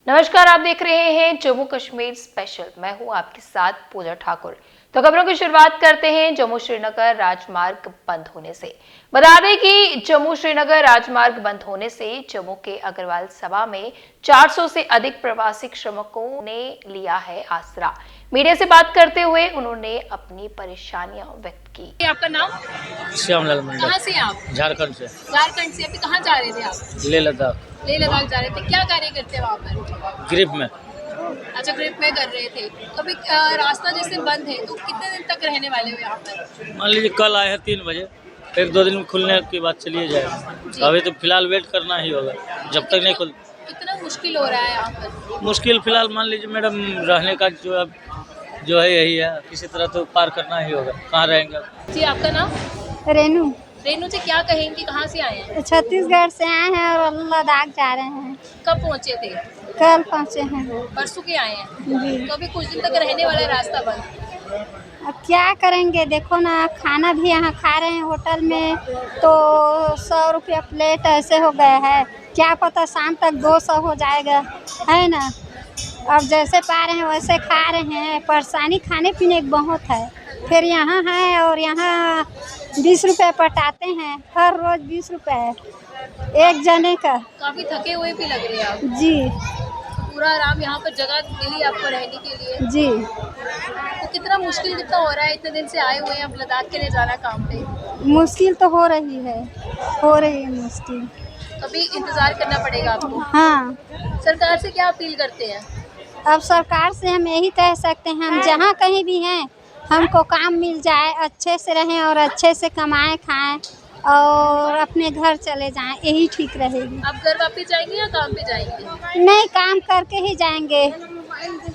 नमस्कार, आप देख रहे हैं जम्मू कश्मीर स्पेशल। मैं हूं आपके साथ पूजा ठाकुर। तो खबरों की शुरुआत करते हैं जम्मू श्रीनगर राजमार्ग बंद होने से। बता दें कि जम्मू श्रीनगर राजमार्ग बंद होने से जम्मू के अग्रवाल सभा में 400 से अधिक प्रवासी श्रमिकों ने लिया है आसरा। मीडिया से बात करते हुए उन्होंने अपनी परेशानियां व्यक्त की। आपका नाम? श्यामलाल मंडल। कहाँ से आप? झारखंड से। झारखंड से। अभी कहाँ जा रहे थे आप? लेह लद्दाख। लेह लद्दाख जा रहे थे। क्या कार्य करते वहाँ पर? ग्रिप में। अच्छा, ग्रिप में कर रहे थे। तो अभी रास्ता जैसे बंद है तो कितने दिन तक रहने वाले हो यहाँ पर? मान लीजिए कल आए हैं 3 बजे, फिर 2 दिन में खुलने के बाद चलिए जाएगा। अभी तो फिलहाल वेट करना ही होगा जब तक नहीं खुल। कितना मुश्किल हो रहा है यहाँ पर? मुश्किल फिलहाल मान लीजिए मैडम रहने का जो है यही है, किसी तरह तो पार करना ही होगा। कहाँ रहेंगे? जी, आपका नाम? रेनू। रेनू जी, क्या कहेंगे, कहाँ से आए हैं? छत्तीसगढ़ से आए हैं और लद्दाख जा रहे हैं। कब पहुँचे थे? कल पहुँचे हैं। परसों के आए हैं। जी। तो अभी कुछ दिन तक रहने वाला है रास्ता बंद। अब क्या करेंगे, देखो ना, खाना भी यहाँ खा रहे हैं होटल में तो 100 रुपया प्लेट ऐसे हो गया है। क्या पता शाम तक 200 हो जाएगा, है ना। अब जैसे पा रहे हैं वैसे खा रहे हैं। परेशानी खाने पीने की बहुत है। फिर यहाँ है और यहाँ 20 रुपये पटाते हैं, हर रोज़ 20 रुपये एक जने का। काफी थके हुए भी लग रहे हैं आप। जी पूरा आराम यहाँ पर जगह मिली आपको रहने के लिए? जी। तो कितना मुश्किल कितना हो रहा है? इतने दिन से आए हुए हैं, अब लद्दाख के लिए जाना काम पे। मुश्किल तो हो रही है मुश्किल। तो अभी इंतजार करना पड़ेगा आपको। हाँ, सरकार से क्या अपील करते हैं? अब सरकार से हम यही कह सकते हैं, हम जहाँ कहीं भी हैं हमको काम मिल जाए, अच्छे से रहें और अच्छे से कमाएं खाएं और अपने घर चले जाएं, यही ठीक रहेगी। आप घर वापस जाएंगे या काम पे जाएंगे? नहीं, काम करके ही जाएंगे।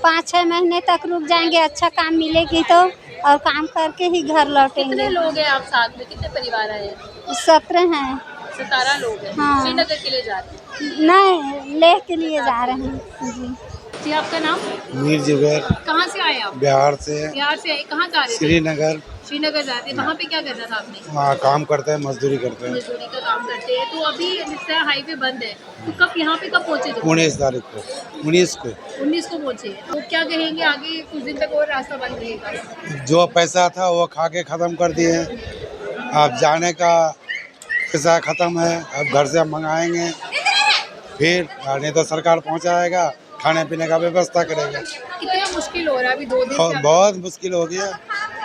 5-6 महीने तक रुक जाएंगे, अच्छा काम मिलेगी तो, और काम करके ही घर लौटेंगे। कितने लोग हैं आप साथ में? कितने परिवार आए हैं? 17 हैं। 17 लोग हैं। हाँ। श्रीनगर के लिए जा रहे हैं? नहीं, लेह के लिए जा रहे हैं। जी। जी, आपका नाम? मीर जुबैर। कहाँ से आए आप? बिहार से। बिहार से आए। कहाँ जा रहे थे? श्रीनगर। श्रीनगर जा रहे थे। वहाँ पे क्या करना था आपने? वहाँ काम करते हैं, मजदूरी करते हैं। मजदूरी का काम करते हैं। तो अभी जिस तरह हाईवे बंद है तो कब यहाँ पे कब पहुँचे? 19 तारीख को 19 को 19 को पहुँचे। तो क्या कहेंगे, आगे कुछ दिन तक और रास्ता बंद रहेगा? जो पैसा था वो खा के ख़त्म कर दिए। अब जाने का पैसा ख़त्म है, अब घर से हम मंगाएंगे, फिर नहीं तो सरकार पहुँचाएगा, खाने पीने का व्यवस्था करेगा। कितना मुश्किल हो रहा है अभी 2 दिन से? बहुत मुश्किल हो गया।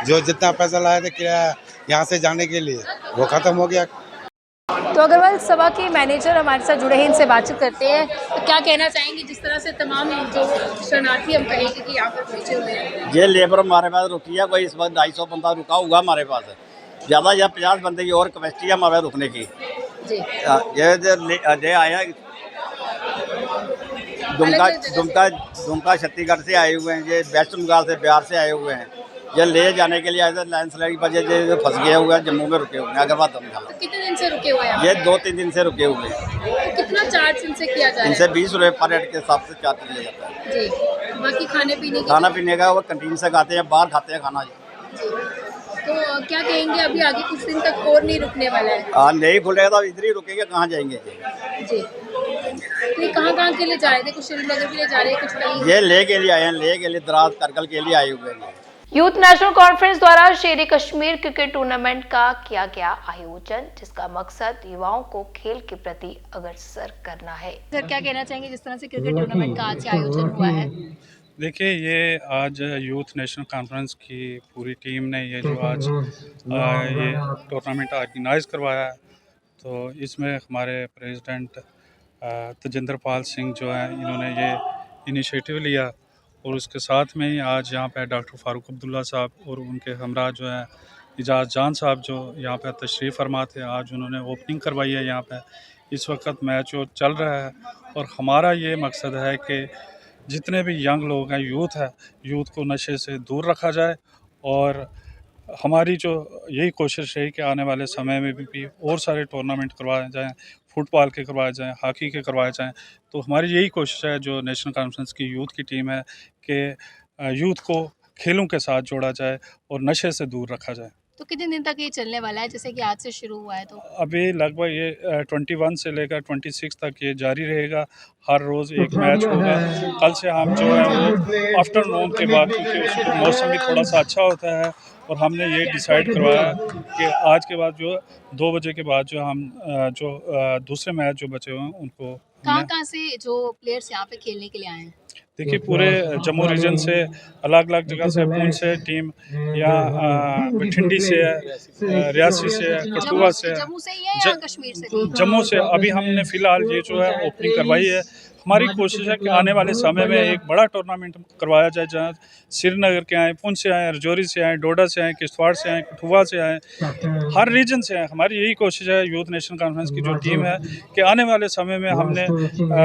जो जितना पैसा लाए थे किराया यहाँ से जाने के लिए वो ख़त्म हो गया। तो अग्रवाल सभा के मैनेजर हमारे साथ जुड़े हैं, इनसे बातचीत करते हैं। तो क्या कहना चाहेंगे जिस तरह से तमाम जो शरणार्थी हम कहेंगे कि यहाँ पर पहुँचे हुए हैं? ये लेबर हमारे पास रुकी है, कोई इस वक्त 250 बंदा रुका हुआ हमारे पास है। ज़्यादा या 50 बंदे की और कैपेसिटी है हमारे रुकने की। जी। ये आया दुमका छत्तीसगढ़ से आए हुए हैं, ये वेस्ट बंगाल से, बिहार से आए हुए हैं। ये ले जाने के लिए आए थे, लैंडस्लाइड की वजह से फंस गए हुए हैं, जम्मू में रुके हुए हैं अग्रवाल दमकल। तो कितने दिन से रुके हुए हैं? ये 2-3 दिन से रुके हुए हैं। तो कितना चार्ज इनसे किया जा रहा है? इनसे 20 रुपये पर हेड के हिसाब से चार्ज लिया जाता है। जी। बाकी खाने पीने की? खाना पीने का वो कैंटीन से खाते हैं, बाहर खाते हैं खाना। जी। तो क्या कहेंगे, अभी आगे कुछ दिन तक और नहीं रुकने वाला है? हाँ, नहीं खुलेगा तो इधर ही रुकेंगे, कहाँ जाएंगे? जी। तो ये कहाँ के लिए जा रहे थे? कुछ श्रीनगर के लिए जा रहे हैं, कुछ कहीं? ये ले के लिए आए हैं, ले के लिए द्रास करकल के लिए आए हुए हैं। यूथ नेशनल कॉन्फ्रेंस द्वारा शेर कश्मीर क्रिकेट टूर्नामेंट का किया गया आयोजन, जिसका मकसद युवाओं को खेल के प्रति अग्रसर करना है। सर, क्या कहना चाहेंगे जिस तरह से क्रिकेट टूर्नामेंट का आज आयोजन हुआ है? देखिए, ये आज यूथ नेशनल कॉन्फ्रेंस की पूरी टीम ने ये जो आज ये टूर्नामेंट ऑर्गेनाइज करवाया है, तो इसमें हमारे प्रेसिडेंट तजिंदर पाल सिंह जो है, इन्होंने ये इनिशिएटिव लिया, और उसके साथ में ही आज यहाँ पे डॉक्टर फ़ारूक अब्दुल्ला साहब और उनके हमरा जो है इजाज़ जान साहब जो यहाँ पे तशरीफ़ फरमा थे, आज उन्होंने ओपनिंग करवाई है यहाँ पे। इस वक्त मैच जो चल रहा है, और हमारा ये मकसद है कि जितने भी यंग लोग हैं, यूथ है, यूथ को नशे से दूर रखा जाए, और हमारी जो यही कोशिश है कि आने वाले समय में भी और सारे टूर्नामेंट करवाए जाएं, फुटबॉल के करवाए जाएं, हॉकी के करवाए जाएं। तो हमारी यही कोशिश है जो नेशनल कॉन्फ्रेंस की यूथ की टीम है कि यूथ को खेलों के साथ जोड़ा जाए और नशे से दूर रखा जाए। तो कितने दिन तक ये चलने वाला है, जैसे कि आज से शुरू हुआ है तो? अभी लगभग ये 21 से लेकर 26 तक ये जारी रहेगा। हर रोज़ एक मैच होगा। कल से हम जो है वो आफ्टरनून के बाद, क्योंकि उसको मौसम भी थोड़ा सा अच्छा होता है, और हमने ये डिसाइड करवाया कि आज के बाद जो 2 बजे के बाद जो हम दूसरे मैच जो बचे हुए हैं उनको कहाँ से जो प्लेयर्स यहाँ पे खेलने के लिए आए हैं? देखिए, पूरे जम्मू रीजन से अलग अलग जगह से, पुंछ से टीम, या बठिंडी से है, रियासी से है, कठुआ से है, जम्मू से ही है या कश्मीर से भी? जम्मू से। अभी हमने फ़िलहाल ये जो है ओपनिंग करवाई है। हमारी कोशिश है कि आने वाले समय में एक बड़ा टूर्नामेंट करवाया जाए, जहाँ श्रीनगर के आएँ, पुंछ से आएँ, रजौरी से आएँ, डोडा से आएँ, किश्तवाड़ से आएँ, कठुआ से आएँ, हर रीजन से आएँ। हमारी यही कोशिश है, यूथ नेशनल कॉन्फ्रेंस की जो टीम है, कि आने वाले समय में हमने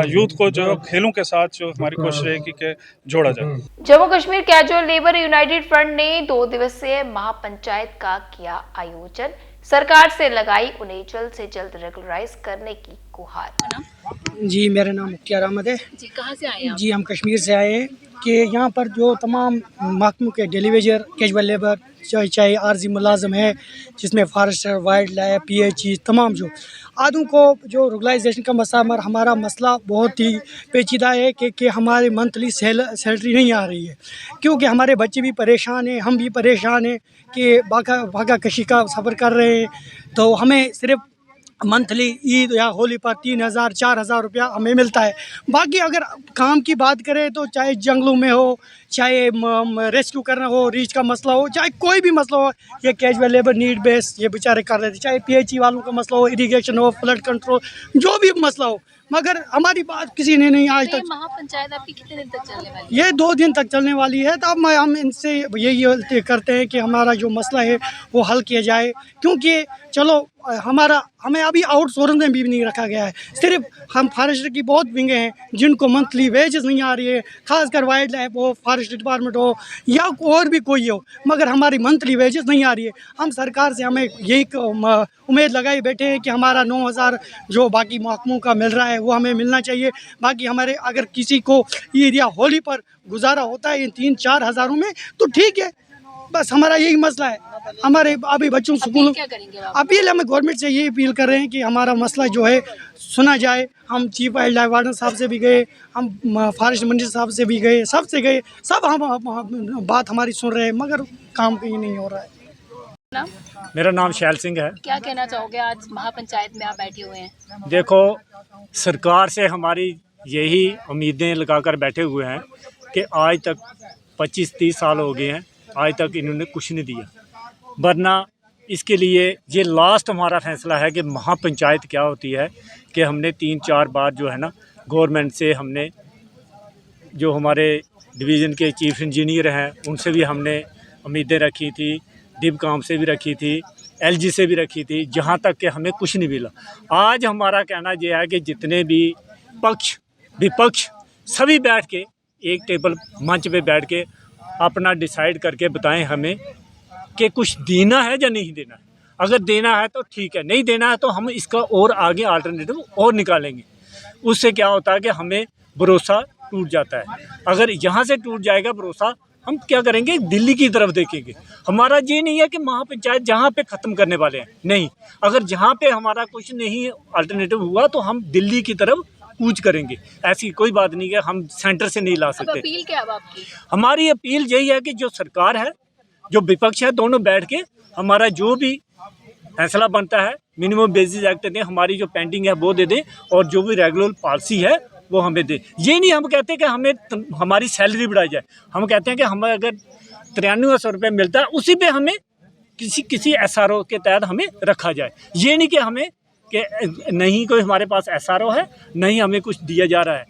यूथ को जो खेलों के साथ जो हमारी कोशिश है कि जोड़ा जाए। Jammu Kashmir casual labour United front ने 2 दिवसीय महापंचायत का किया आयोजन। सरकार से लगाई उन्हें जल्द से जल्द रेगुलराइज करने की गुहार। जी, मेरा नाम मुख्तार अहमद है। जी, कहाँ से आए हैं आप? जी, हम कश्मीर से आए हैं कि यहाँ पर जो तमाम महकमों के डेली वेजर, कैजुअल लेबर, चाहे आर्जी मुलाजम है, जिसमें फॉरेस्टर, वाइल्ड लाइफ, PHE, तमाम जो आदों को जो रेगुलाइजेशन का मसला, हमारा मसला बहुत ही पेचीदा है कि हमारे मंथली सैलरी नहीं आ रही है, क्योंकि हमारे बच्चे भी परेशान हैं, हम भी परेशान हैं कि भागा कशी का सफ़र कर रहे हैं। तो हमें सिर्फ मंथली ईद या होली पर 3,000 4,000 रुपया हमें मिलता है। बाकी अगर काम की बात करें तो चाहे जंगलों में हो, चाहे रेस्क्यू करना हो, रीच का मसला हो, चाहे कोई भी मसला हो, ये कैजुअल लेबर नीड बेस ये बेचारे कर लेते, चाहे PHE वालों का मसला हो, इरिगेशन हो, फ्लड कंट्रोल, जो भी मसला हो, मगर हमारी बात किसी ने नहीं आज तो ये तक। महापंचायत आपकी कितने दिन तक चलने वाली है? ये 2 दिन तक चलने वाली है। तो अब हम इनसे यही करते हैं कि हमारा जो मसला है वो हल किया जाए, क्योंकि चलो हमें अभी आउटसोर्सिंग में भी नहीं रखा गया है। सिर्फ हम फॉरेस्टर की बहुत विंगे हैं जिनको मंथली वेजेस नहीं आ रही है, खासकर वाइल्ड लाइफ हो, फॉरेस्ट डिपार्टमेंट हो, या और भी कोई हो, मगर हमारी मंथली वेजेस नहीं आ रही है। हम सरकार से हमें यही उम्मीद लगाए बैठे हैं कि हमारा 9,000 जो बाकी महकमों का मिल रहा है वो हमें मिलना चाहिए। बाकी हमारे अगर किसी को ईद या होली पर गुजारा होता है इन 3-4 हज़ारों में तो ठीक है, बस हमारा यही मसला है। हमारे अभी बच्चों स्कूल क्या करेंगे आप? अपील हमें गवर्नमेंट से ये अपील कर रहे हैं कि हमारा मसला जो है सुना जाए। हम चीफ वाइल्ड लाइफ वार्डन साहब से भी गए, हम फॉरेस्ट मिनिस्टर साहब से भी गए, सबसे गए, सब हम बात हमारी सुन रहे हैं, मगर काम कहीं नहीं हो रहा है। नाम? मेरा नाम शैल सिंह है। क्या कहना चाहोगे, आज महापंचायत में आप बैठे हुए हैं? देखो, सरकार से हमारी यही उम्मीदें लगाकर बैठे हुए हैं कि आज तक 25-30 साल हो गए हैं, आज तक इन्होंने कुछ नहीं दिया। वरना इसके लिए ये लास्ट हमारा फैसला है कि महापंचायत क्या होती है, कि हमने 3-4 बार जो है ना गवर्नमेंट से, हमने जो हमारे डिवीज़न के चीफ इंजीनियर हैं उनसे भी हमने उम्मीदें रखी थी, डिबकाम से भी रखी थी, LG से भी रखी थी, जहाँ तक कि हमें कुछ नहीं मिला। आज हमारा कहना यह है कि जितने भी पक्ष विपक्ष सभी बैठ के एक टेबल मंच पे बैठ के अपना डिसाइड करके बताएं हमें कि कुछ देना है या नहीं देना है। अगर देना है तो ठीक है, नहीं देना है तो हम इसका और आगे अल्टरनेटिव और निकालेंगे। उससे क्या होता है कि हमें भरोसा टूट जाता है। अगर यहाँ से टूट जाएगा भरोसा, हम क्या करेंगे, दिल्ली की तरफ देखेंगे। हमारा ये नहीं है कि महापंचायत जहाँ पे ख़त्म करने वाले हैं, नहीं। अगर जहाँ पे हमारा कुछ नहीं अल्टरनेटिव हुआ तो हम दिल्ली की तरफ कूच करेंगे। ऐसी कोई बात नहीं है, हम सेंटर से नहीं ला सकते। अपील क्या है आपकी? हमारी अपील यही है कि जो सरकार है, जो विपक्ष है, दोनों बैठ के हमारा जो भी फैसला बनता है, मिनिमम बेसिस एक्ट दें, हमारी जो पेंडिंग है वो दे दें, और जो भी रेगुलर पॉलिसी है वो हमें दें। ये नहीं हम कहते कि हमें हमारी सैलरी बढ़ाई जाए, हम कहते हैं कि हमें अगर 9300 रुपये मिलता है उसी पे हमें किसी SRO के तहत हमें रखा जाए। ये नहीं कि हमें कि नहीं कोई हमारे पास SRO है, नहीं हमें कुछ दिया जा रहा है।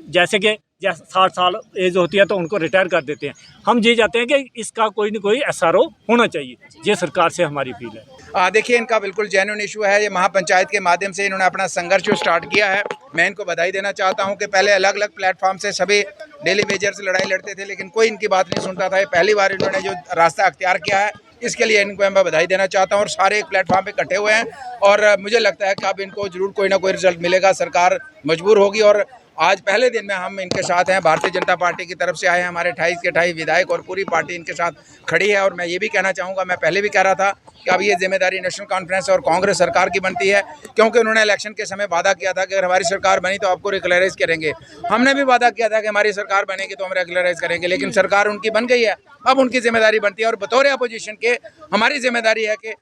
जैसे कि 60 साल एज होती है तो उनको रिटायर कर देते हैं। हम ये चाहते हैं कि इसका कोई न कोई SRO होना चाहिए। ये सरकार से हमारी अपील है। देखिए, इनका बिल्कुल जेन्युइन इशू है। ये महापंचायत के माध्यम से इन्होंने अपना संघर्ष जो स्टार्ट किया है, मैं इनको बधाई देना चाहता हूं कि पहले अलग अलग प्लेटफॉर्म से सभी डेली वेजर से लड़ाई लड़ते थे, लेकिन कोई इनकी बात नहीं सुनता था। ये पहली बार इन्होंने जो रास्ता अख्तियार किया है, इसके लिए इनको मैं बधाई देना चाहता हूं। और सारे एक प्लेटफॉर्म पे इकट्ठे हुए हैं और मुझे लगता है कि अब इनको जरूर कोई ना कोई रिजल्ट मिलेगा। सरकार मजबूर होगी और आज पहले दिन में हम इनके साथ हैं। भारतीय जनता पार्टी की तरफ से आए हैं, हमारे 28 के 28 विधायक और पूरी पार्टी इनके साथ खड़ी है। और मैं ये भी कहना चाहूँगा, मैं पहले भी कह रहा था कि अब ये जिम्मेदारी नेशनल कॉन्फ्रेंस और कांग्रेस सरकार की बनती है, क्योंकि उन्होंने इलेक्शन के समय वादा किया था कि अगर हमारी सरकार बनी तो आपको रेगुलराइज करेंगे। हमने भी वादा किया था कि हमारी सरकार बनेगी तो हम रेगुलराइज करेंगे, लेकिन सरकार उनकी बन गई है। अब उनकी जिम्मेदारी बनती है और बतौर अपोजिशन के हमारी जिम्मेदारी है कि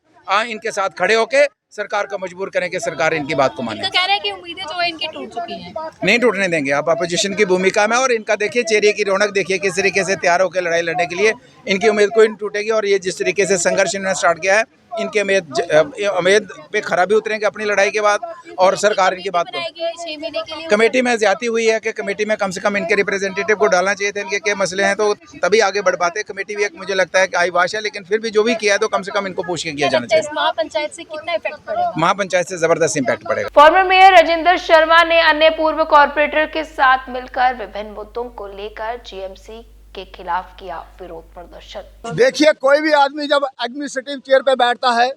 इनके साथ खड़े होकर सरकार को मजबूर करें कि सरकार इनकी बात को माने। इनका कह रहे हैं कि उम्मीदें जो है इनकी टूट चुकी हैं। नहीं टूटने देंगे, आप अपोजिशन की भूमिका में। और इनका देखिए चेहरे की रौनक देखिए, किस तरीके से तैयार होकर लड़ाई लड़ने के लिए। इनकी उम्मीद कोई नहीं टूटेगी। और ये जिस तरीके से संघर्ष इन्होंने स्टार्ट किया है, इनके उम्मीद पे खरा भी उतरेंगे अपनी लड़ाई के बाद। और सरकार इनकी बात को 6 महीने के लिए कमेटी में ज्यादा हुई है कि कमेटी में कम से कम इनके रिप्रेजेंटेटिव को डालना चाहिए था। इनके क्या मसले हैं तो तभी आगे बढ़ पाते। कमेटी भी एक मुझे लगता है कि आईवाश है, लेकिन फिर भी जो भी किया है तो कम से कम इनको पूछ के किया जाना चाहिए। महापंचायत से कितना इफेक्ट पड़ेगा? महापंचायत से जबरदस्त इम्पैक्ट पड़ेगा। फॉर्मर मेयर राजेंद्र शर्मा ने अन्य पूर्व कॉर्पोरेटर के साथ मिलकर विभिन्न मुद्दों को लेकर जीएमसी के खिलाफ किया विरोध प्रदर्शन। देखिए, कोई भी आदमी जब एडमिनिस्ट्रेटिव चेयर पे बैठता है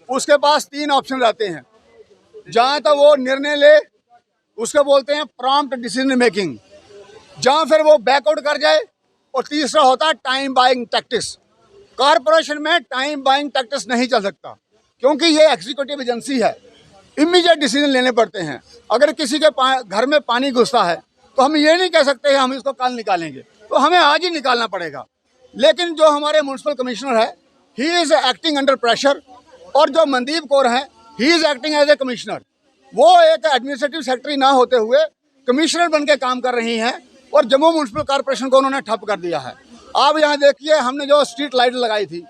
उसके पास 3 ऑप्शन रहते हैं। जहाँ तक वो निर्णय ले उसको बोलते हैं प्रॉम्प्ट डिसीजन मेकिंग, जहाँ फिर वो बैकआउट कर जाए। और तीसरा होता है टाइम बाइंग टैक्टिक्स। कॉरपोरेशन में टाइम बाइंग टैक्टिक्स नहीं चल सकता, क्योंकि ये एग्जीक्यूटिव एजेंसी है। इमीडिएट डिसीजन लेने पड़ते हैं। अगर किसी के घर में पानी घुसता है तो हम ये नहीं कह सकते हम इसको कल निकालेंगे, तो हमें आज ही निकालना पड़ेगा। लेकिन जो हमारे म्युनिसिपल कमिश्नर है, he is acting under pressure. और जो मनदीप कौर हैं, he is acting as a commissioner. वो एक एडमिनिस्ट्रेटिव सेक्रेटरी ना होते हुए कमिश्नर बन के काम कर रही हैं। और जम्मू म्युनिसिपल कॉर्पोरेशन को उन्होंने ठप कर दिया है। आप यहाँ देखिए, हमने जो स्ट्रीट लाइट लगाई थी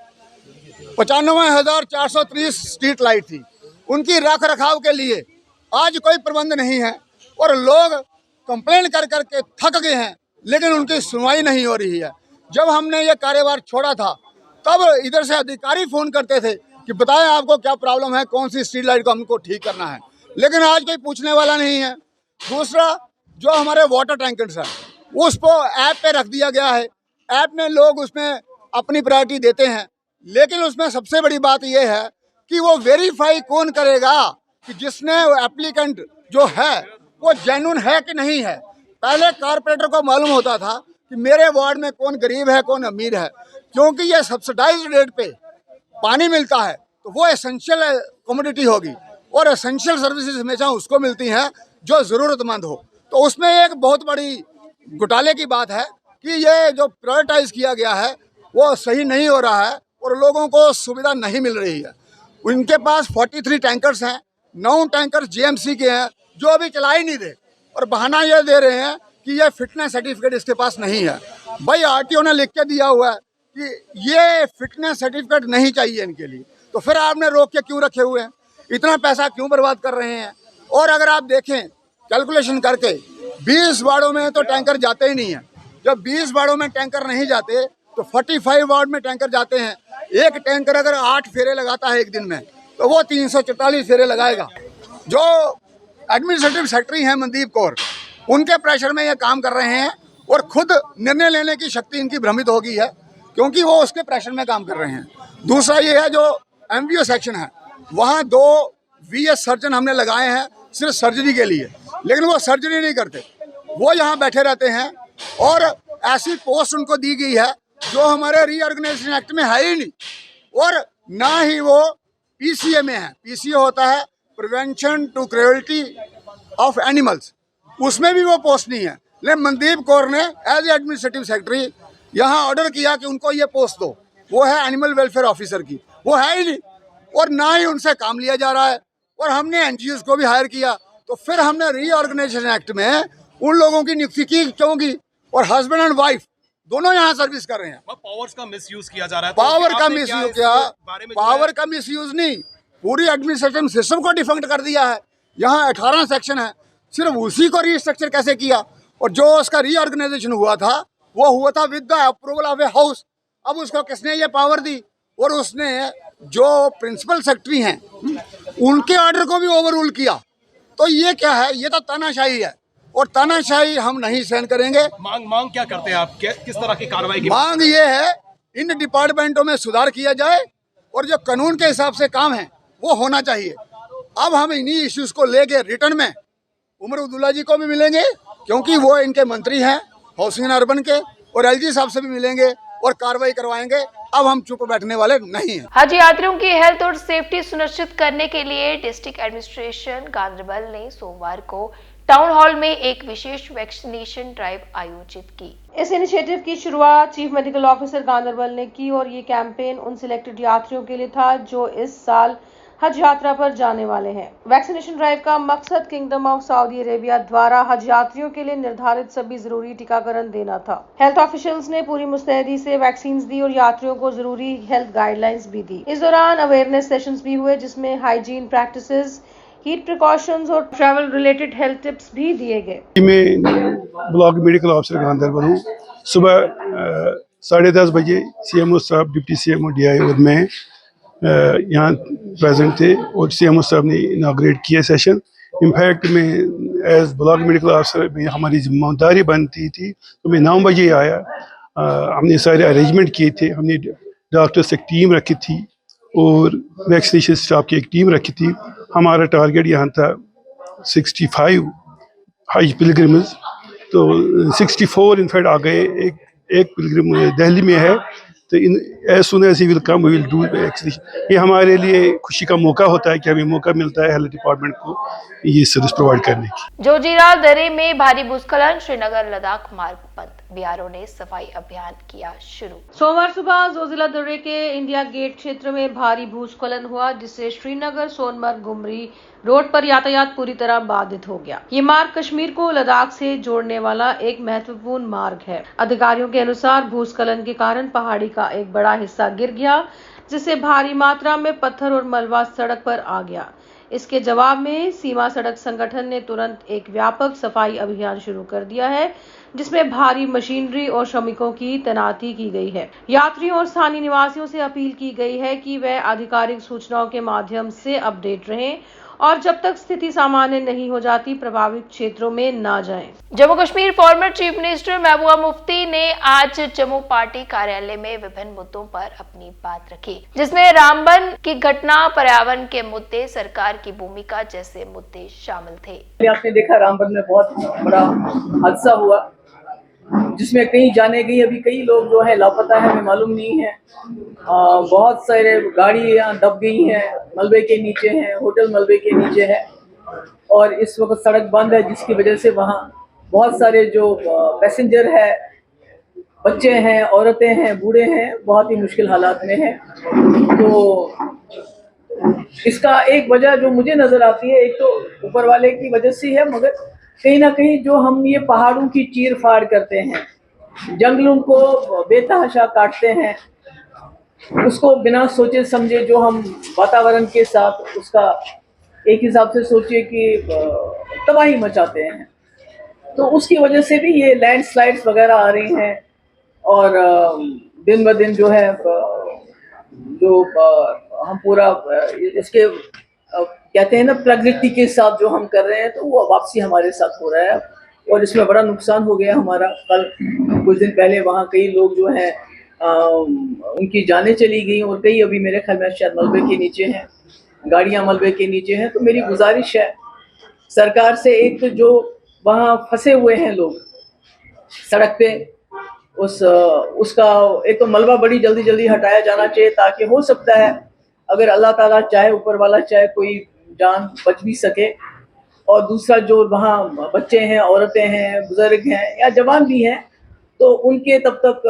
95,430 स्ट्रीट लाइट थी, उनकी रख रखाव के लिए आज कोई प्रबंध नहीं है। और लोग कंप्लेन कर करके थक गए हैं, लेकिन उनकी सुनवाई नहीं हो रही है। जब हमने ये कार्यभार छोड़ा था तब इधर से अधिकारी फ़ोन करते थे कि बताएं आपको क्या प्रॉब्लम है, कौन सी स्ट्रीट लाइट को हमको ठीक करना है, लेकिन आज कोई पूछने वाला नहीं है। दूसरा, जो हमारे वाटर टैंकर्स हैं उसको ऐप पे रख दिया गया है। ऐप में लोग उसमें अपनी प्रायोरिटी देते हैं, लेकिन उसमें सबसे बड़ी बात यह है कि वो वेरीफाई कौन करेगा कि जिसने एप्लीकेंट जो है वो जेन्युइन है कि नहीं है। पहले कॉर्पोरेटर को मालूम होता था कि मेरे वार्ड में कौन गरीब है कौन अमीर है, क्योंकि ये सब्सिडाइज्ड रेट पे पानी मिलता है तो वो एसेंशियल कमोडिटी होगी। और एसेंशियल सर्विसेज हमेशा उसको मिलती हैं जो ज़रूरतमंद हो। तो उसमें एक बहुत बड़ी घोटाले की बात है कि ये जो प्रायोरिटाइज किया गया है वो सही नहीं हो रहा है और लोगों को सुविधा नहीं मिल रही है। उनके पास 43 टैंकर्स हैं, 9 टैंकर्स जीएमसी के हैं जो अभी चला ही नहीं रहे। और बहाना ये दे रहे हैं कि ये फिटनेस सर्टिफिकेट इसके पास नहीं है। भाई आरटीओ ने लिख के दिया हुआ है कि ये फिटनेस सर्टिफिकेट नहीं चाहिए इनके लिए, तो फिर आपने रोक के क्यों रखे हुए हैं? इतना पैसा क्यों बर्बाद कर रहे हैं? और अगर आप देखें कैलकुलेशन करके 20 वार्डों में तो टैंकर जाते ही नहीं है। जब 20 वार्डों में टैंकर नहीं जाते तो 45 वार्ड में टैंकर जाते हैं। एक टैंकर अगर 8 फेरे लगाता है एक दिन में तो वो 344 फेरे लगाएगा। जो एडमिनिस्ट्रेटिव सेक्रेटरी हैं मनदीप कौर, उनके प्रेशर में ये काम कर रहे हैं और खुद निर्णय लेने की शक्ति इनकी भ्रमित हो गई है, क्योंकि वो उसके प्रेशर में काम कर रहे हैं। दूसरा ये है, जो एमवीओ सेक्शन है वहाँ 2 वीएस सर्जन हमने लगाए हैं सिर्फ सर्जरी के लिए, लेकिन वो सर्जरी नहीं करते, वो यहाँ बैठे रहते हैं। और ऐसी पोस्ट उनको दी गई है जो हमारे रीऑर्गेनाइजेशन एक्ट में है ही नहीं, और ना ही वो पीसीए में है। पीसीए होता है prevention to cruelty of animals, उसमें भी वो पोस्ट नहीं है। लेकिन मनदीप कौर ने एज एडमिनिस्ट्रेटिव सेक्रेटरी यहाँ ऑर्डर किया कि उनको ये पोस्ट दो, वो है एनिमल वेलफेयर ऑफिसर की, वो है ही नहीं। और ना ही उनसे काम लिया जा रहा है। और हमने एनजीओ को भी हायर किया, तो फिर हमने रीऑर्गेनाइजेशन एक्ट में उन लोगों की नियुक्ति की क्यों की? और हस्बैंड एंड वाइफ दोनों यहाँ सर्विस कर रहे हैं। पावर्स का मिसयूज किया जा रहा है। पावर का मिसयूज किया, पावर का मिसयूज नहीं, पूरी एडमिनिस्ट्रेशन सिस्टम को डिफंक्ट कर दिया है। यहाँ 18 सेक्शन है, सिर्फ उसी को रीस्ट्रक्चर कैसे किया? और जो उसका रीऑर्गेनाइजेशन हुआ था वो हुआ था with the approval of a house. अब उसको किसने ये पावर दी? और उसने जो प्रिंसिपल सेक्रेटरी हैं उनके ऑर्डर को भी ओवर रूल किया। तो ये क्या है? ये तो तानाशाही है, और तानाशाही हम नहीं सहन करेंगे। मांग क्या करते हैं आप? किस तरह की कार्रवाई की मांग ये है, इन डिपार्टमेंटों में सुधार किया जाए और जो कानून के हिसाब से काम है वो होना चाहिए। अब हम इन्हीं इश्यूज को लेके रिटर्न में उमर अब्दुल्ला जी को भी मिलेंगे क्योंकि वो इनके मंत्री हैं हाउसिंग एंड अर्बन के, और एलजी साहब से भी मिलेंगे और कार्रवाई करवाएंगे। अब हम चुप बैठने वाले नहीं हैं। हज यात्रियों की हेल्थ और सेफ्टी सुनिश्चित करने के लिए डिस्ट्रिक्ट एडमिनिस्ट्रेशन गांधरबल ने सोमवार को टाउन हॉल में एक विशेष वैक्सीनेशन ड्राइव आयोजित की। इस इनिशिएटिव की शुरुआत चीफ मेडिकल ऑफिसर गांधरबल ने की और ये कैंपेन उन सिलेक्टेड यात्रियों के लिए था जो इस साल हज यात्रा पर जाने वाले हैं। वैक्सीनेशन ड्राइव का मकसद किंगडम ऑफ सऊदी अरेबिया द्वारा हज यात्रियों के लिए निर्धारित सभी जरूरी टीकाकरण देना था। हेल्थ ऑफिशियल्स ने पूरी मुस्तैदी से वैक्सीन दी और यात्रियों को जरूरी हेल्थ गाइडलाइंस भी दी। इस दौरान अवेयरनेस सेशंस भी हुए जिसमें हाइजीन प्रैक्टिसेस, हीट प्रिकॉशंस और ट्रैवल रिलेटेड हेल्थ टिप्स भी दिए गए। मैं ब्लॉक मेडिकल ऑफिसर गांधरबल हूँ। सुबह 10:30 बजे सीएमओ साहब, डिप्टी सीएमओ डीआई और मैं यहाँ प्रेजेंट थे और सीएमओ साहब ने इनाग्रेट किया सेशन। इनफैक्ट मैं एज ब्लॉक मेडिकल ऑफिसर में हमारी जिम्मेदारी बनती थी, तो मैं 9 बजे आया। हमने सारे अरेंजमेंट किए थे, हमने डॉक्टर्स एक टीम रखी थी और वैक्सीनेशन स्टाफ की एक टीम रखी थी। हमारा टारगेट यहाँ था 65 हज पिलग्रिम्स, तो 64 इनफैक्ट आ गए। एक पिलग्रिम दिल्ली में है, तो as soon as he will come we will do vaccination. ये हमारे लिए खुशी का मौका होता है कि हमें मौका मिलता है हेल्थ डिपार्टमेंट को ये सर्विस प्रोवाइड करने की। जोजीरा दर्रे में भारी भूस्खलन, श्रीनगर लद्दाख मार्ग बंद, बीआरओ ने सफाई अभियान किया शुरू। सोमवार सुबह जोजिला दर्रे के इंडिया गेट क्षेत्र में भारी भूस्खलन हुआ जिससे श्रीनगर सोनमर्ग गुमरी रोड पर यातायात पूरी तरह बाधित हो गया। ये मार्ग कश्मीर को लद्दाख से जोड़ने वाला एक महत्वपूर्ण मार्ग है। अधिकारियों के अनुसार भूस्खलन के कारण पहाड़ी का एक बड़ा हिस्सा गिर गया जिससे भारी मात्रा में पत्थर और मलबा सड़क पर आ गया। इसके जवाब में सीमा सड़क संगठन ने तुरंत एक व्यापक सफाई अभियान शुरू कर दिया है जिसमें भारी मशीनरी और श्रमिकों की तैनाती की गई है। यात्रियों और स्थानीय निवासियों से अपील की गई है कि वे आधिकारिक सूचनाओं के माध्यम से अपडेट रहें और जब तक स्थिति सामान्य नहीं हो जाती प्रभावित क्षेत्रों में न जाएं। Jammu Kashmir former chief minister Mehbooba Mufti ने आज जम्मू पार्टी कार्यालय में विभिन्न मुद्दों पर अपनी बात रखी जिसमें रामबन की घटना, पर्यावरण के मुद्दे, सरकार की भूमिका जैसे मुद्दे शामिल थे। आपने देखा रामबन में बहुत बड़ा हादसा हुआ जिसमें कई जाने गई, अभी कई लोग जो है लापता है, हमें मालूम नहीं है। बहुत सारे गाड़ियाँ दब गई हैं, मलबे के नीचे हैं, होटल मलबे के नीचे है और इस वक्त सड़क बंद है जिसकी वजह से वहाँ बहुत सारे जो पैसेंजर है, बच्चे हैं, औरतें हैं, बूढ़े हैं, बहुत ही मुश्किल हालात में हैं। तो इसका एक वजह जो मुझे नज़र आती है, एक तो ऊपर वाले की वजह से है, मगर कहीं ना कहीं जो हम ये पहाड़ों की चीर फाड़ करते हैं, जंगलों को बेतहाशा काटते हैं, उसको बिना सोचे समझे जो हम वातावरण के साथ उसका एक हिसाब से सोचिए कि तबाही मचाते हैं, तो उसकी वजह से भी ये लैंडस्लाइड्स वगैरह आ रही हैं और दिन ब दिन जो है जो हम पूरा इसके कहते हैं ना प्रकृति के साथ जो हम कर रहे हैं तो वो वापसी हमारे साथ हो रहा है और इसमें बड़ा नुकसान हो गया हमारा। कल कुछ दिन पहले वहाँ कई लोग जो हैं उनकी जानें चली गई और कई अभी मेरे ख्याल में शायद मलबे के नीचे हैं, गाड़ियाँ मलबे के नीचे हैं। तो मेरी गुजारिश है सरकार से, एक तो जो वहाँ फंसे हुए हैं लोग सड़क पे उसका एक तो मलबा बड़ी जल्दी जल्दी हटाया जाना चाहिए ताकि हो सकता है अगर अल्लाह ताला चाहे, ऊपर वाला चाहे, कोई जान बच भी सके। और दूसरा जो वहाँ बच्चे हैं, औरतें हैं, बुजुर्ग हैं या जवान भी हैं तो उनके तब तक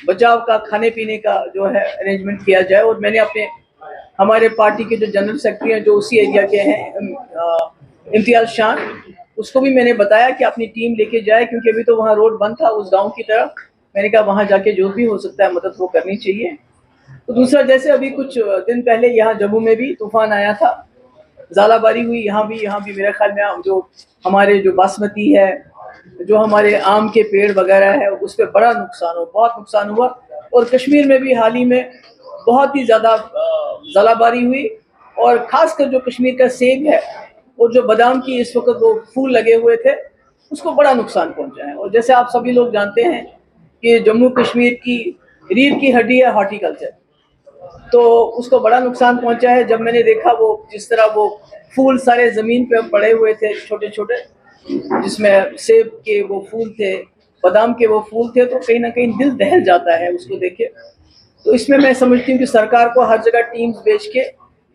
बचाव का, खाने पीने का जो है अरेंजमेंट किया जाए। और मैंने अपने हमारे पार्टी के जो जनरल सेक्रेटरी हैं जो उसी एरिया के हैं, इम्तियाज शान, उसको भी मैंने बताया कि अपनी टीम लेके जाए क्योंकि अभी तो वहाँ रोड बंद था उस गाँव की तरफ। मैंने कहा वहाँ जाके जो भी हो सकता है मदद वो करनी चाहिए। तो दूसरा, जैसे अभी कुछ दिन पहले यहाँ जम्मू में भी तूफान आया था, ज़ालाबारी हुई, यहाँ भी मेरे ख्याल में जो हमारे जो बासमती है, जो हमारे आम के पेड़ वगैरह है, उस पर बड़ा नुकसान हुआ, बहुत नुकसान हुआ। और कश्मीर में भी हाल ही में बहुत ही ज़्यादा ज़ालाबारी हुई और ख़ासकर जो कश्मीर का सेब है और जो बादाम की इस वक्त वो फूल लगे हुए थे उसको बड़ा नुकसान पहुँचा है। और जैसे आप सभी लोग जानते हैं कि जम्मू कश्मीर की रीढ़ की हड्डी है हॉर्टिकल्चर, तो उसको बड़ा नुकसान पहुंचा है। जब मैंने देखा वो जिस तरह वो फूल सारे ज़मीन पे पड़े हुए थे छोटे छोटे, जिसमें सेब के वो फूल थे, बादाम के वो फूल थे, तो कहीं ना कहीं दिल दहल जाता है उसको देख के। तो इसमें मैं समझती हूँ कि सरकार को हर जगह टीम्स भेज के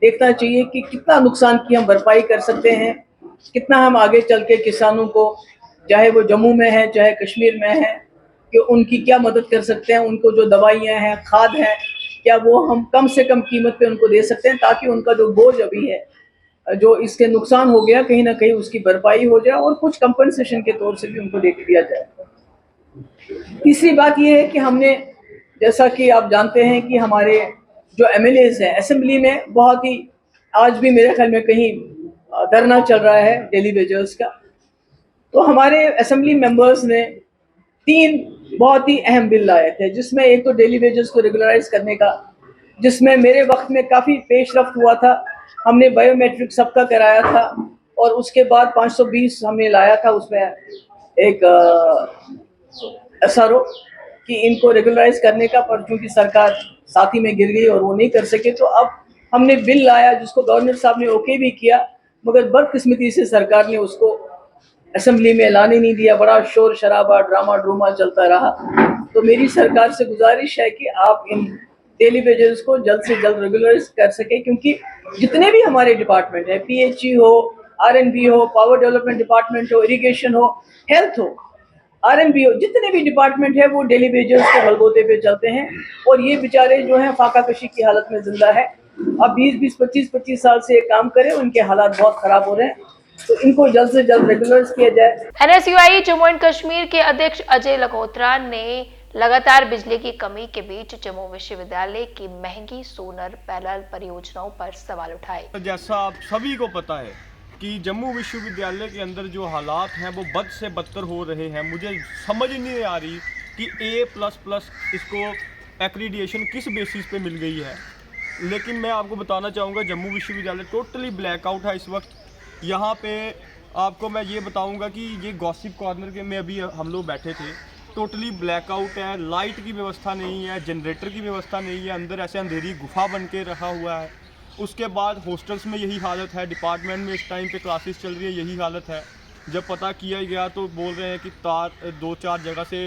देखना चाहिए कि कितना नुकसान की हम भरपाई कर सकते हैं, कितना हम आगे चल के किसानों को, चाहे वो जम्मू में है चाहे कश्मीर में है, कि उनकी क्या मदद कर सकते हैं। उनको जो दवाइयाँ हैं, खाद हैं, क्या वो हम कम से कम कीमत पे उनको दे सकते हैं, ताकि उनका जो बोझ अभी है, जो इसके नुकसान हो गया, कहीं ना कहीं उसकी भरपाई हो जाए और कुछ कंपनसेशन के तौर से भी उनको दे दिया जाए। तीसरी बात यह है कि हमने, जैसा कि आप जानते हैं कि हमारे जो MLAs हैं असेंबली में, बहुत ही आज भी मेरे ख्याल में कहीं धरना चल रहा है डेली वेजर्स का। तो हमारे असेंबली मेंबर्स ने 3 बहुत ही अहम बिल लाए थे, जिसमें एक तो डेली वेजर्स को रेगुलराइज करने का, जिसमें मेरे वक्त में काफ़ी पेशरफ्त हुआ था। हमने बायोमेट्रिक सबका कराया था और उसके बाद 520 हमने लाया था, उसमें एक SRO कि इनको रेगुलराइज करने का, पर चूंकि सरकार साथी में गिर गई और वो नहीं कर सके, तो अब हमने बिल लाया जिसको गवर्नर साहब ने ओके भी किया, मगर बदकिस्मती से सरकार ने उसको असेंबली में लाने नहीं दिया। बड़ा शोर शराबा, ड्रामा ड्रूमा चलता रहा। तो मेरी सरकार से गुजारिश है कि आप इन डेली वेजेस को जल्द से जल्द रेगुलराइज कर सके, क्योंकि जितने भी हमारे डिपार्टमेंट है, PHE हो, RNB हो, पावर डेवलपमेंट डिपार्टमेंट हो, इरिगेशन हो, हेल्थ हो, RNB हो, जितने भी डिपार्टमेंट है वो डेली वेजेस के बलबूते पे चलते हैं। और ये बेचारे जो हैं फाका कशी की हालत में जिंदा है। अब 20-20, 25-25 साल से ये काम करें, उनके हालात बहुत खराब हो रहे हैं, तो इनको जल्द से जल्द रेगुलराइज किया जाए। NSUI जम्मू एंड कश्मीर के अध्यक्ष अजय लखोत्रा ने लगातार बिजली की कमी के बीच जम्मू विश्वविद्यालय की महंगी सोलर पैनल परियोजनाओं पर सवाल उठाए। जैसा आप सभी को पता है कि जम्मू विश्वविद्यालय के अंदर जो हालात हैं वो बद से बदतर हो रहे हैं। मुझे समझ ही नहीं आ रही कि A++ इसको एक्रीडिएशन किस बेसिस पे मिल गई है। लेकिन मैं आपको बताना चाहूँगा जम्मू विश्वविद्यालय टोटली ब्लैकआउट है इस वक्त। यहाँ पे आपको मैं ये बताऊँगा कि ये गॉसिप कॉर्नर के में अभी हम लोग बैठे थे, टोटली ब्लैकआउट है। लाइट की व्यवस्था नहीं है, जनरेटर की व्यवस्था नहीं है, अंदर ऐसे अंधेरी गुफा बन के रखा हुआ है। उसके बाद हॉस्टल्स में यही हालत है, डिपार्टमेंट में इस टाइम पे क्लासेस चल रही है, यही हालत है। जब पता किया गया तो बोल रहे हैं कि तार 2-4 जगह से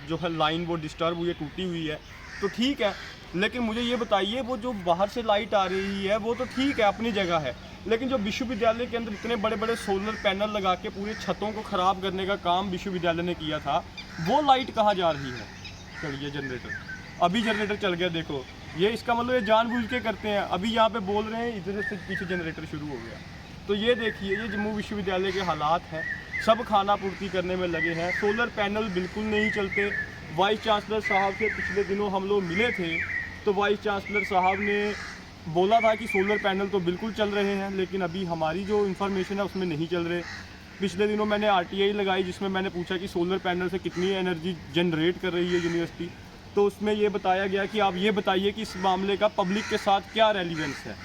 जो है लाइन वो डिस्टर्ब हुई है, टूटी हुई है। तो ठीक है, लेकिन मुझे ये बताइए वो जो बाहर से लाइट आ रही है वो तो ठीक है, अपनी जगह है, लेकिन जो विश्वविद्यालय के अंदर इतने बड़े बड़े सोलर पैनल लगा के पूरे छतों को ख़राब करने का काम विश्वविद्यालय ने किया था, वो लाइट कहाँ जा रही है? चलिए जनरेटर, अभी जनरेटर चल गया, देखो ये इसका मतलब ये जानबूझ के करते हैं। अभी यहाँ पे बोल रहे हैं इधर से पीछे जनरेटर शुरू हो गया। तो ये देखिए, ये जम्मू विश्वविद्यालय के हालात हैं। सब खाना पूर्ति करने में लगे हैं, सोलर पैनल बिल्कुल नहीं चलते। वाइस चांसलर साहब से पिछले दिनों हम लोग मिले थे, तो वाइस चांसलर साहब ने बोला था कि सोलर पैनल तो बिल्कुल चल रहे हैं, लेकिन अभी हमारी जो इन्फॉर्मेशन है उसमें नहीं चल रहे। पिछले दिनों मैंने RTI लगाई जिसमें मैंने पूछा कि सोलर पैनल से कितनी एनर्जी जनरेट कर रही है यूनिवर्सिटी, तो उसमें ये बताया गया कि आप ये बताइए कि इस मामले का पब्लिक के साथ क्या रेलिवेंस है,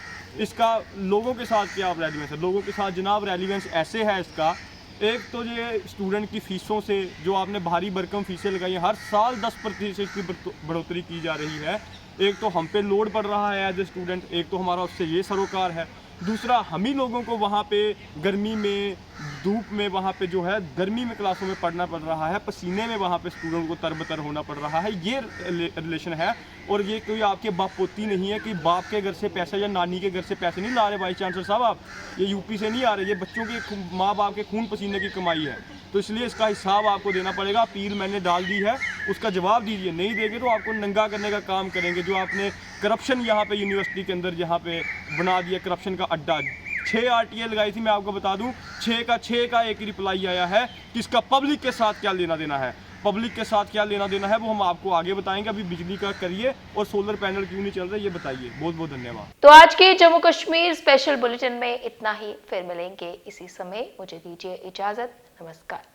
इसका लोगों के साथ क्या रेलिवेंस है। लोगों के साथ जनाब रेलिवेंस ऐसे है इसका, एक तो ये स्टूडेंट की फ़ीसों से जो आपने भारी भरकम फ़ीसें लगाई हैं, हर साल 10% की बढ़ोतरी की जा रही है। एक तो हम पे लोड पड़ रहा है एज ए स्टूडेंट, एक तो हमारा उससे ये सरोकार है। दूसरा, हम ही लोगों को वहाँ पे गर्मी में, धूप में, वहाँ पे जो है गर्मी में क्लासों में पढ़ना पड़ रहा है, पसीने में वहाँ पे स्टूडेंट को तरबतर होना पड़ रहा है। ये रिलेशन है। और ये कोई आपके बाप पोती नहीं है कि बाप के घर से पैसे या नानी के घर से पैसे नहीं ला रहे वाइस चांसलर साहब आप, ये यूपी से नहीं आ रहे, ये बच्चों के माँ बाप के खून पसीने की कमाई है। तो इसलिए इसका हिसाब आपको देना पड़ेगा। अपील मैंने डाल दी है, उसका जवाब दीजिए। नहीं देंगे तो आपको नंगा करने का काम करेंगे। जो आपने करप्शन यहाँ पे यूनिवर्सिटी के अंदर यहाँ पे बना दिया, करप्शन का अड्डा। 6 RTI लगाई थी, मैं आपको बता दूं, 6 का एक रिप्लाई आया है कि इसका पब्लिक के साथ क्या लेना देना है। पब्लिक के साथ क्या लेना देना है वो हम आपको आगे बताएंगे। अभी बिजली का करिए और सोलर पैनल क्यों नहीं चल रहे ये बताइए। बहुत बहुत धन्यवाद। तो आज के जम्मू कश्मीर स्पेशल बुलेटिन में इतना ही, फिर मिलेंगे इसी समय। मुझे दीजिए इजाजत, नमस्कार।